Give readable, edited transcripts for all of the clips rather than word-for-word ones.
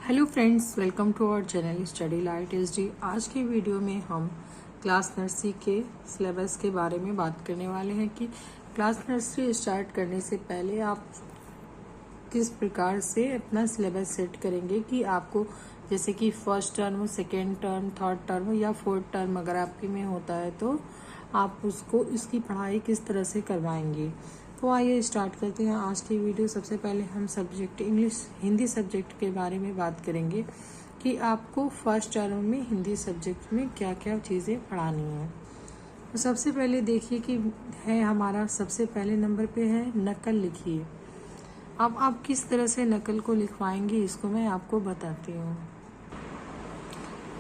Hello friends, welcome to our channel study light SD. आज के video में हम क्लास नर्सरी के सिलेबस के बारे में बात करने वाले हैं कि क्लास नर्सरी स्टार्ट करने से पहले आप किस प्रकार से अपना सिलेबस सेट करेंगे कि आपको जैसे कि first term, second term, third term या फोर्थ टर्म अगर आपके में होता है तो आप उसको इसकी पढ़ाई किस तरह से करवाएंगे। तो आइए स्टार्ट करते हैं आज की वीडियो। सबसे पहले हम सब्जेक्ट हिंदी सब्जेक्ट के बारे में बात करेंगे कि आपको फर्स्ट टर्म में हिंदी सब्जेक्ट में क्या क्या चीज़ें पढ़ानी है। तो सबसे पहले देखिए कि है हमारा सबसे पहले नंबर पे है नकल लिखिए। अब आप किस तरह से नकल को लिखवाएंगे इसको मैं आपको बताती हूँ।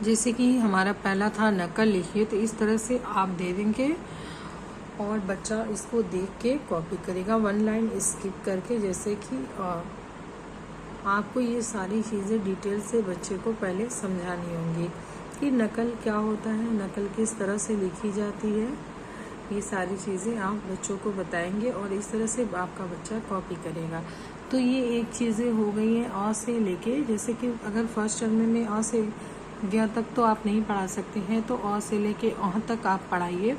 जैसे कि हमारा पहला था नकल लिखिए, तो इस तरह से आप दे देंगे और बच्चा इसको देख के कॉपी करेगा वन लाइन स्किप करके। जैसे कि आपको ये सारी चीज़ें डिटेल से बच्चे को पहले समझानी होंगी कि नकल क्या होता है, नकल किस तरह से लिखी जाती है। ये सारी चीज़ें आप बच्चों को बताएंगे और इस तरह से आपका बच्चा कॉपी करेगा। तो ये एक चीज़ें हो गई हैं अ से लेके, जैसे कि अगर फर्स्ट टर्म में अ से ग तक तो आप नहीं पढ़ा सकते हैं, तो अ से लेके अ तक आप पढ़ाइए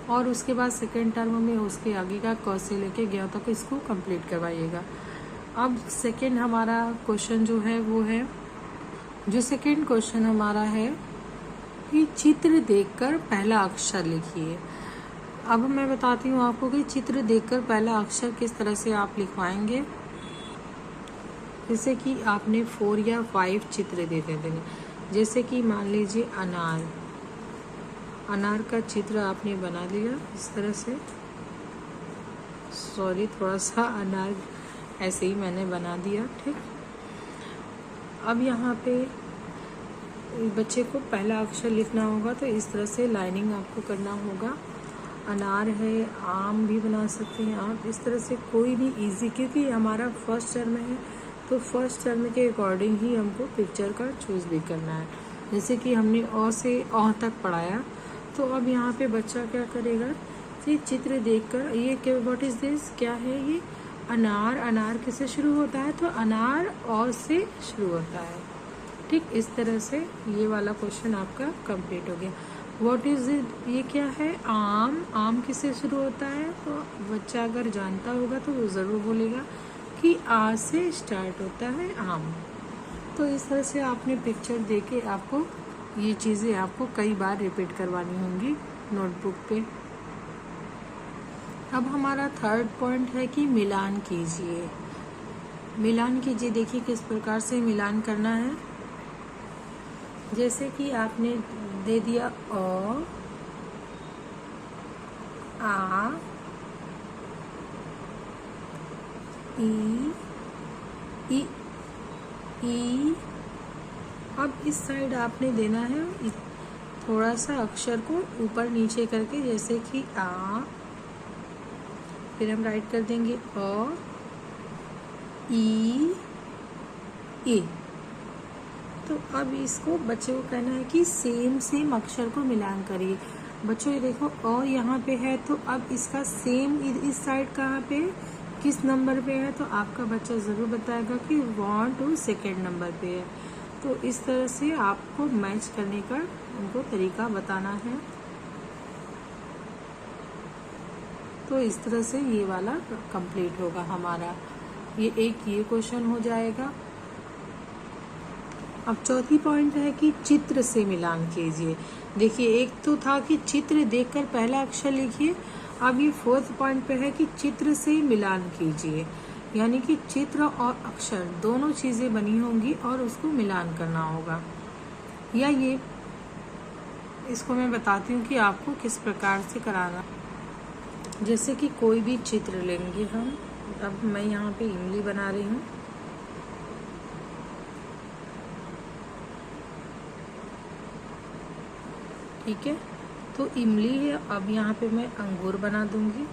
और उसके बाद सेकेंड टर्म में उसके आगे का क से लेके ग तक इसको कंप्लीट करवाइएगा। अब सेकेंड हमारा क्वेश्चन जो है वो है, जो सेकेंड क्वेश्चन हमारा है कि चित्र देखकर पहला अक्षर लिखिए। अब मैं बताती हूँ आपको कि चित्र देखकर पहला अक्षर किस तरह से आप लिखवाएंगे। जैसे कि आपने 4 या 5 चित्र दे देंगे। जैसे कि मान लीजिए अनार का चित्र आपने बना दिया इस तरह से। सॉरी, थोड़ा सा अनार ऐसे ही मैंने बना दिया, ठीक। अब यहाँ पे बच्चे को पहला अक्षर लिखना होगा, तो इस तरह से लाइनिंग आपको करना होगा। अनार है, आम भी बना सकते हैं आप, इस तरह से कोई भी इजी, क्योंकि हमारा फर्स्ट टर्म है तो फर्स्ट टर्म के अकॉर्डिंग ही हमको पिक्चर का चूज़ भी करना है। जैसे कि हमने अ से अ तक पढ़ाया, तो अब यहाँ पे बच्चा क्या करेगा कि चित्र देखकर ये क्या, व्हाट इज दिस, क्या है ये, अनार। अनार किससे शुरू होता है, तो अनार और से शुरू होता है, ठीक। इस तरह से ये वाला क्वेश्चन आपका कंप्लीट हो गया। व्हाट इज इट, ये क्या है, आम। आम किससे शुरू होता है, तो बच्चा अगर जानता होगा तो वो ज़रूर बोलेगा कि आ से स्टार्ट होता है आम। तो इस तरह से आपने पिक्चर देके आपको ये चीज़ें आपको कई बार रिपीट करवानी होंगी नोटबुक पे। अब हमारा थर्ड पॉइंट है कि मिलान कीजिए। मिलान कीजिए, देखिए किस प्रकार से मिलान करना है। जैसे कि आपने दे दिया अ, आ, ई, अब इस साइड आपने देना है थोड़ा सा अक्षर को ऊपर नीचे करके, जैसे कि आ, फिर हम राइट कर देंगे अ, ई। तो अब इसको बच्चे को कहना है कि सेम अक्षर को मिलान करिए। बच्चों ये देखो अ यहाँ पे है, तो अब इसका सेम इस साइड कहाँ पे, किस नंबर पे है, तो आपका बच्चा ज़रूर बताएगा कि 1 to 2 नंबर पे है। तो इस तरह से आपको मैच करने का उनको तरीका बताना है। तो इस तरह से ये वाला कंप्लीट होगा हमारा। ये क्वेश्चन हो जाएगा। अब चौथी पॉइंट है कि चित्र से मिलान कीजिए। देखिए एक तो था कि चित्र देखकर पहला अक्षर लिखिए, अब ये फोर्थ पॉइंट पे है कि चित्र से मिलान कीजिए, यानी कि चित्र और अक्षर दोनों चीज़ें बनी होंगी और उसको मिलान करना होगा। या ये इसको मैं बताती हूँ कि आपको किस प्रकार से कराना। जैसे कि कोई भी चित्र लेंगे हम, अब मैं यहाँ पे इमली बना रही हूँ, ठीक है। तो इमली है, अब यहाँ पे मैं अंगूर बना दूंगी।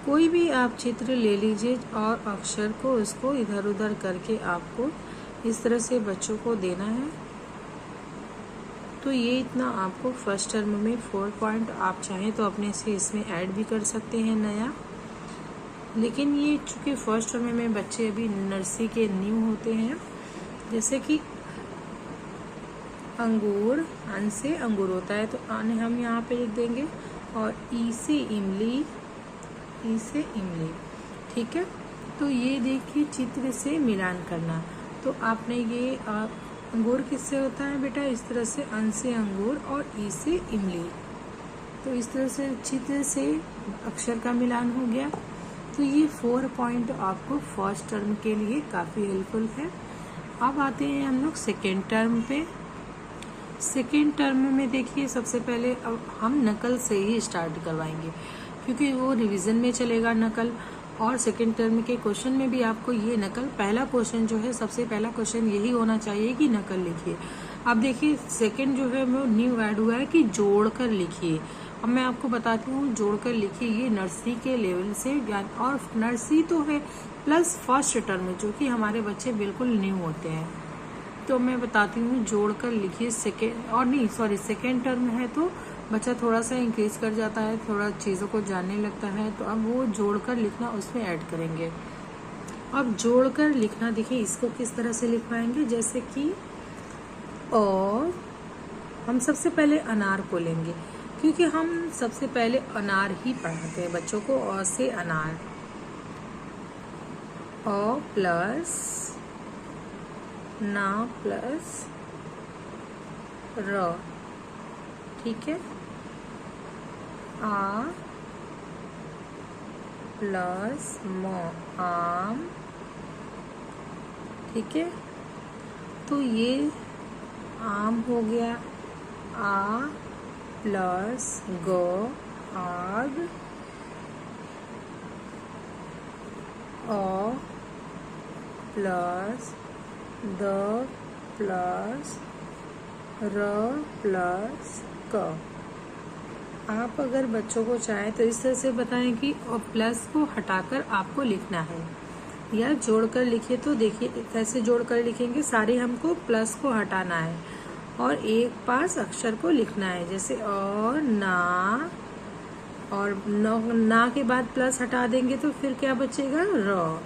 कोई भी आप चित्र ले लीजिए और अक्षर को उसको इधर उधर करके आपको इस तरह से बच्चों को देना है। तो ये इतना आपको फर्स्ट टर्म में 4 पॉइंट, आप चाहें तो अपने से इसमें ऐड भी कर सकते हैं नया। लेकिन ये चूँकि फर्स्ट टर्म में बच्चे अभी नर्सरी के न्यू होते हैं, जैसे कि अंगूर, अन से अंगूर होता है तो आने हम यहाँ पे लिख देंगे, और ई से इमली, ई से इमली। ठीक है, तो ये देखिए चित्र से मिलान करना। तो आपने ये अंगूर किससे होता है बेटा, इस तरह से अन से अंगूर और ई से इमली। तो इस तरह से चित्र से अक्षर का मिलान हो गया। तो ये 4 पॉइंट आपको फर्स्ट टर्म के लिए काफ़ी हेल्पफुल है। अब आते हैं हम लोग सेकेंड टर्म पे। सेकेंड टर्म में देखिए सबसे पहले अब हम नकल से ही स्टार्ट करवाएंगे, क्योंकि वो रिवीजन में चलेगा नकल, और सेकेंड टर्म के क्वेश्चन में भी आपको ये नकल, पहला क्वेश्चन जो है, सबसे पहला क्वेश्चन यही होना चाहिए कि नकल लिखिए। अब देखिए सेकेंड जो है वो न्यू ऐड हुआ है कि जोड़कर लिखिए। अब मैं आपको बताती हूँ, जोड़कर लिखिए ये नर्सरी के लेवल से, और नर्सरी तो है प्लस फर्स्ट टर्म जो कि हमारे बच्चे बिल्कुल न्यू होते हैं। तो मैं बताती हूँ जोड़कर लिखिए सेकेंड टर्म है तो बच्चा थोड़ा सा इंक्रीज कर जाता है, थोड़ा चीज़ों को जानने लगता है, तो अब वो जोड़कर लिखना उसमें ऐड करेंगे। अब जोड़कर लिखना देखिए इसको किस तरह से लिखवाएंगे, जैसे कि हम सबसे पहले अनार को लेंगे, क्योंकि हम सबसे पहले अनार ही पढ़ाते हैं बच्चों को। अ से अनार, अ प्लस ना प्लस र, ठीक है, आ प्लस म, आम, ठीक है। तो ये आम हो गया। आ प्लस ग, आग, अ प्लस द प्लस र प्लस क। आप अगर बच्चों को चाहें तो इस तरह से बताएं कि प्लस को हटाकर आपको लिखना है, या जोड़कर लिखिए। तो देखिए कैसे जोड़कर लिखेंगे, सारे हमको प्लस को हटाना है और एक पास अक्षर को लिखना है, जैसे और ना, और ना के बाद प्लस हटा देंगे तो फिर क्या बचेगा, र।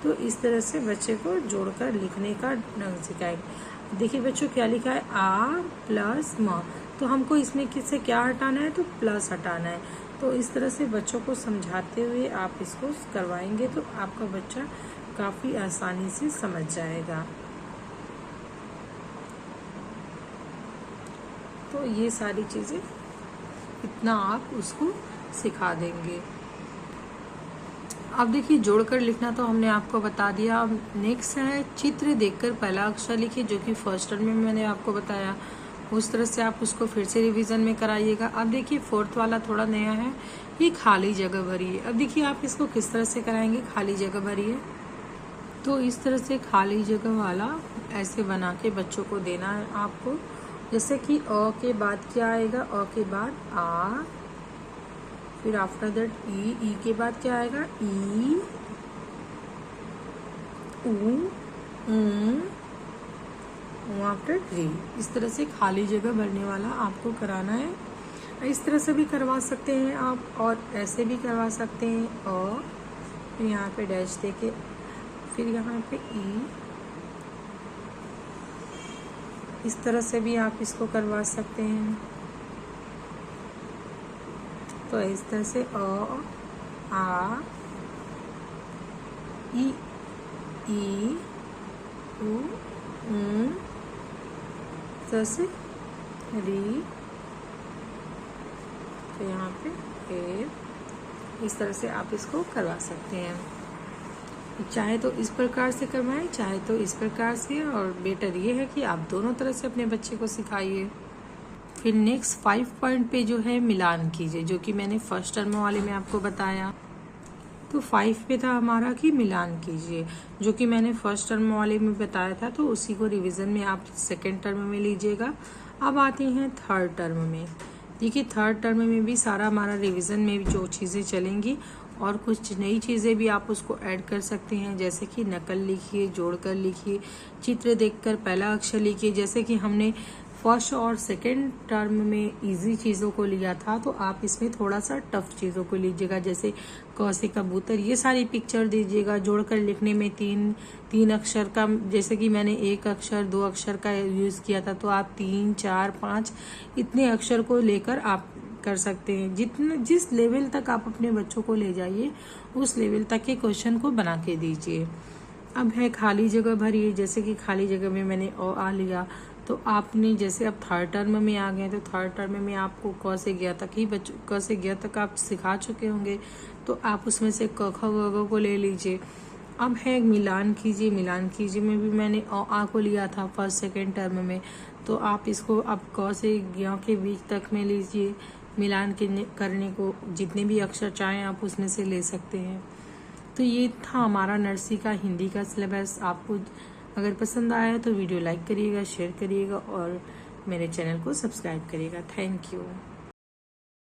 तो इस तरह से बच्चे को जोड़कर लिखने का ढंग सिखाएंगे। देखिए बच्चों क्या लिखा है, आ प्लस म, तो हमको इसमें किससे क्या हटाना है, तो प्लस हटाना है। तो इस तरह से बच्चों को समझाते हुए आप इसको करवाएंगे तो आपका बच्चा काफ़ी आसानी से समझ जाएगा। तो ये सारी चीज़ें इतना आप उसको सिखा देंगे। अब देखिए जोड़कर लिखना तो हमने आपको बता दिया। अब नेक्स्ट है चित्र देखकर पहला अक्षर लिखिए, जो कि फर्स्ट टर्म में मैंने आपको बताया, उस तरह से आप उसको फिर से रिवीजन में कराइएगा। अब देखिए फोर्थ वाला थोड़ा नया है, ये खाली जगह भरिए। अब देखिए आप इसको किस तरह से कराएंगे, खाली जगह भरिए। तो इस तरह से खाली जगह वाला ऐसे बना के बच्चों को देना है आपको। जैसे कि अ के बाद क्या आएगा, अ के बाद आ, फिर आफ्टर दैट ई के बाद क्या आएगा, ई, ऊ, आफ्टर री। इस तरह से खाली जगह भरने वाला आपको कराना है। इस तरह से भी करवा सकते हैं आप, और ऐसे भी करवा सकते हैं। और यहाँ पे डैश देके फिर यहाँ पे ई, इस तरह से भी आप इसको करवा सकते हैं। तो इस तरह से अ, आ, ई, ऊ, इस तरह से री, तो यहाँ पे ए, इस तरह से आप इसको करवा सकते हैं। चाहे तो इस प्रकार से करवाएं, चाहे तो इस प्रकार से, और बेटर ये है कि आप दोनों तरह से अपने बच्चे को सिखाइए। फिर नेक्स्ट 5 पॉइंट पे जो है मिलान कीजिए, जो कि मैंने फर्स्ट टर्म वाले में आपको बताया। तो 5 पे था हमारा कि मिलान कीजिए, जो कि मैंने फर्स्ट टर्म वाले में बताया था, तो उसी को रिवीजन में आप सेकेंड टर्म में लीजिएगा। अब आते हैं थर्ड टर्म में। देखिए थर्ड टर्म में भी सारा हमारा रिवीजन में जो चीज़ें चलेंगी, और कुछ नई चीज़ें भी आप उसको ऐड कर सकते हैं, जैसे कि नकल लिखिए, जोड़कर लिखिए, चित्र देखकर पहला अक्षर लिखिए। जैसे कि हमने फर्स्ट और सेकंड टर्म में इजी चीज़ों को लिया था, तो आप इसमें थोड़ा सा टफ चीज़ों को लीजिएगा। जैसे क से कबूतर, ये सारी पिक्चर दीजिएगा। जोड़कर लिखने में तीन अक्षर का, जैसे कि मैंने 1 अक्षर 2 अक्षर का यूज़ किया था, तो आप 3 4 5 इतने अक्षर को लेकर आप कर सकते हैं। जिस लेवल तक आप अपने बच्चों को ले जाइए, उस लेवल तक के क्वेश्चन को बना के दीजिए। अब है खाली जगह भरिए। जैसे कि खाली जगह में मैंने आ लिया, तो आपने जैसे अब थर्ड टर्म में आ गए, तो थर्ड टर्म में आपको क से ग तक ही बच्चों क से ग तक आप सिखा चुके होंगे, तो आप उसमें से क ख ग घ को ले लीजिए। अब है मिलान कीजिए। मिलान कीजिए में भी मैंने आ को लिया था फर्स्ट सेकेंड टर्म में, तो आप इसको अब क से ग के बीच तक में लीजिए। मिलान करने को जितने भी अक्षर चाहें आप उसमें से ले सकते हैं। तो ये था हमारा नर्सरी का हिंदी का सिलेबस। आपको अगर पसंद आया तो वीडियो लाइक करिएगा, शेयर करिएगा और मेरे चैनल को सब्सक्राइब करिएगा। Thank you.